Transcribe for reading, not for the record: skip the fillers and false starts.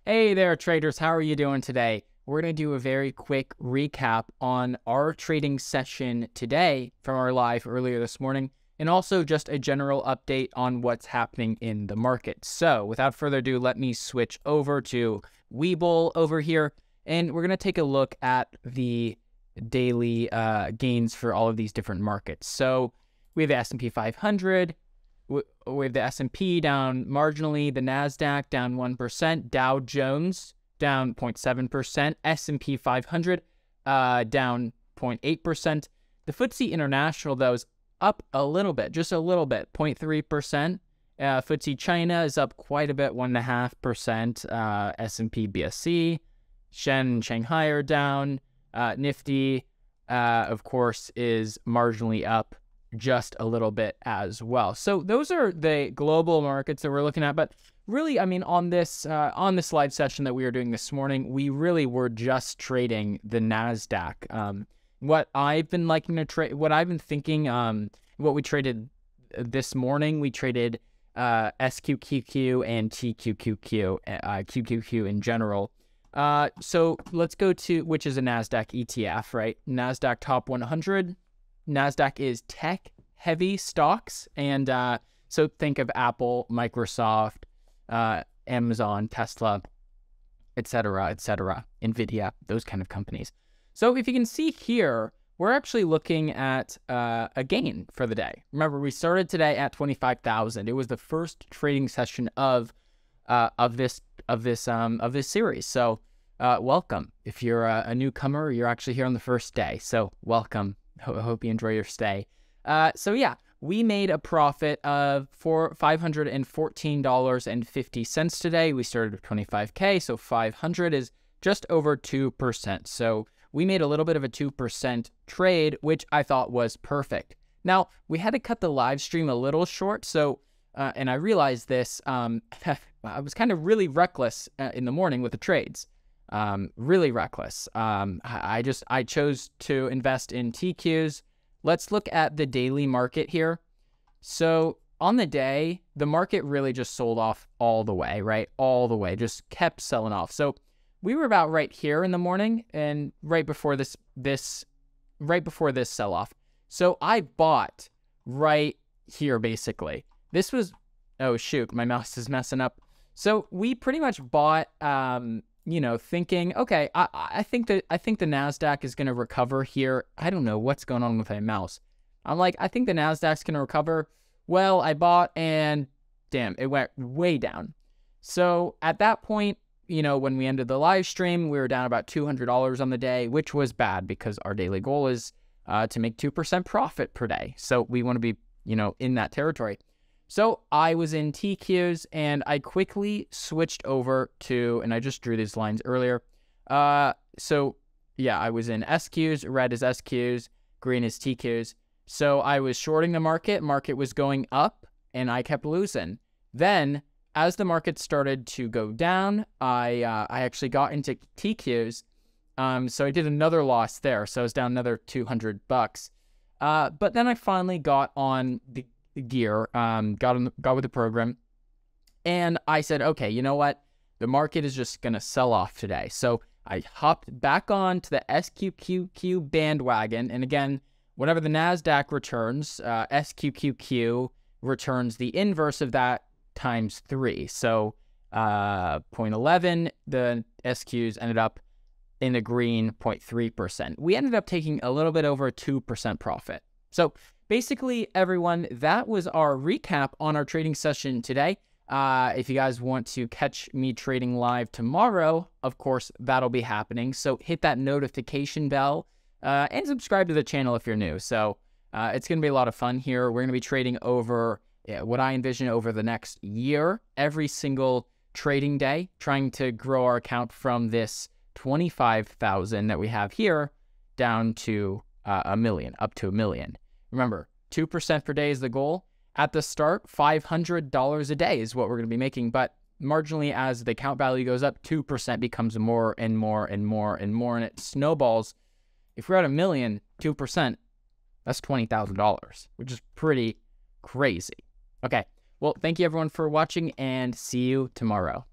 Hey there, traders. How are you doing today? We're going to do a very quick recap on our trading session today from our live earlier this morning, and also just a general update on what's happening in the market. So without further ado, let me switch over to Webull over here, and we're going to take a look at the daily gains for all of these different markets. So we have the S&P 500. We have the S&P down marginally, the NASDAQ down 1%, Dow Jones down 0.7%, S&P 500 down 0.8%. The FTSE International, though, is up a little bit, just a little bit, 0.3%. FTSE China is up quite a bit, 1.5%. S&P BSC, Shanghai are down. Nifty, of course, is marginally up just a little bit as well. So those are the global markets that we're looking at. But really, I mean, on this live session that we were doing this morning, we really were just trading the NASDAQ. What I've been liking to trade, what I've been thinking, what we traded this morning, we traded SQQQ and TQQQ, QQQ in general. So let's go to, which is a NASDAQ ETF, right? NASDAQ Top 100. NASDAQ is tech-heavy stocks, and so think of Apple, Microsoft, Amazon, Tesla, etc., NVIDIA, those kind of companies. So if you can see here, we're actually looking at a gain for the day. Remember, we started today at 25,000. It was the first trading session of this series. So welcome. If you're a newcomer, you're actually here on the first day. So welcome. Hope you enjoy your stay. So yeah, we made a profit of $514.50 today. We started with 25K, so 500 is just over 2%. So we made a little bit of a 2% trade, which I thought was perfect. Now, we had to cut the live stream a little short, so, and I realized this, I was kind of really reckless in the morning with the trades. Really reckless. I chose to invest in TQs. Let's look at the daily market here. So on the day, the market really just sold off all the way, right? All the way, just kept selling off. So we were about right here in the morning and right before this sell-off. So I bought right here, basically. This was, oh shoot, my mouse is messing up. So we pretty much bought, you know, thinking, okay, I think the NASDAQ is going to recover here. I don't know what's going on with my mouse. I'm like, I think the NASDAQ's going to recover. Well, I bought and damn, it went way down. So at that point, you know, when we ended the live stream, we were down about $200 on the day, which was bad because our daily goal is to make 2% profit per day. So we want to be, you know, in that territory. So I was in TQs and I quickly switched over to, and I just drew these lines earlier. So yeah, I was in SQs, red is SQs, green is TQs. So I was shorting the market. Market was going up and I kept losing. Then as the market started to go down, I actually got into TQs. So I did another loss there. So I was down another $200. But then I finally got on the gear, got with the program, and I said, okay, you know what? The market is just going to sell off today. So I hopped back on to the SQQQ bandwagon. And again, whenever the NASDAQ returns, SQQQ returns the inverse of that times 3. So 0.11, the SQs ended up in the green, 0.3%. We ended up taking a little bit over a 2% profit. So basically, everyone, that was our recap on our trading session today. If you guys want to catch me trading live tomorrow, of course, that'll be happening. So hit that notification bell and subscribe to the channel if you're new. So it's going to be a lot of fun here. We're going to be trading over what I envision over the next year, every single trading day, trying to grow our account from this 25,000 that we have here down to a million, up to a million. Remember, 2% per day is the goal. At the start, $500 a day is what we're going to be making. But marginally, as the account value goes up, 2% becomes more and more and more and more, and it snowballs. If we're at a million, 2%, that's $20,000, which is pretty crazy. Okay, well, thank you everyone for watching, and see you tomorrow.